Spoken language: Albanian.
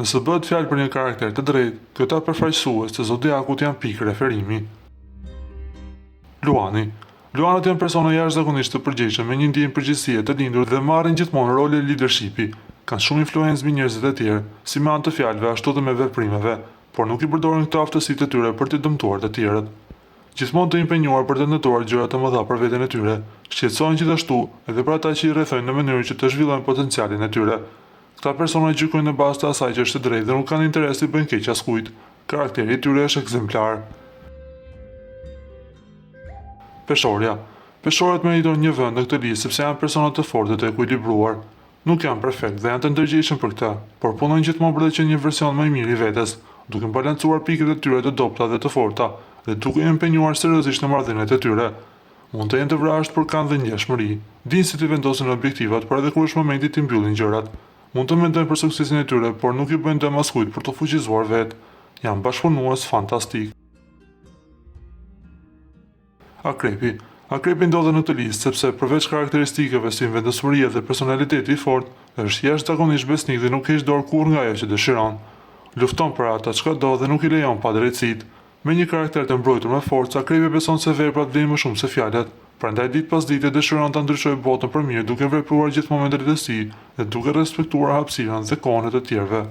Nëse bëhet fjalë për një karakter të drejtë, këta përfaqësues të zodiakut janë pikë referimi. Luani. Luanët janë persona jashtëzakonisht të përgjegjshëm me një ndjenjë përgjegjësie të lindur dhe marrin gjithmonë role leadershipi. Kanë shumë influencë mbi njerëzit e tjerë, si me anë të fjalëve ashtu edhe me veprimeve, por nuk i përdorin këto aftësitë e tyre për të dëmtuar të tjerët. Gjithmonë të impenjuar për të ndërtuar gjëra të mëdha për veten e tyre, shqetësohen gjithashtu edhe për ata që i rrethojnë në mënyrë që të zhvillojnë potencialin e tyre. Këta persona gjykojnë në bazë të asaj që është e drejtë dhe nuk kanë interes të bëjnë keq askujt. Karakteri i tyre është ekzemplar. Peshorja. Peshorët meritojnë një vend në këtë listë sepse janë persona të fortë të ekuilibruar. Nuk janë perfekt dhe janë të ndërgjegjshëm për këtë, por punojnë gjithmonë për të qenë një version më i mirë i vetes, duke balancuar pikët e tyre të dobta dhe të forta, dhe duke impenjuar seriozisht në marrëdhëniet e tyre. Mund të jenë të vrasht, por kanë dhe ndjeshmëri. Dinë si të vendosin objektivat, por edhe kur është momenti të mbyllin gjërat. Mund të mendojnë për suksesin e tyre, por nuk i bëjnë dëm askujt për të fuqizuar vetë. Janë bashkëpunues fantastik. Akrepi. Akrepi ndodhet në këtë listë sepse përveç karakteristikave si vendosmëria dhe personaliteti i fortë, është jashtëzakonisht besnik dhe nuk heq dorë kurrë nga ajo që dëshiron. Lufton për ata çka do dhe nuk i lejon pa drejtësitë. Me një karakter të mbrojtur me forcë, Akrepi beson se veprat vlen më shumë se fjalët. Prandaj ditë pas dite dëshiron ta ndryshojë botën për mirë, duke vepruar gjithmonë me drejtësi dhe duke respektuar hapësirën dhe kohën e të tjerëve.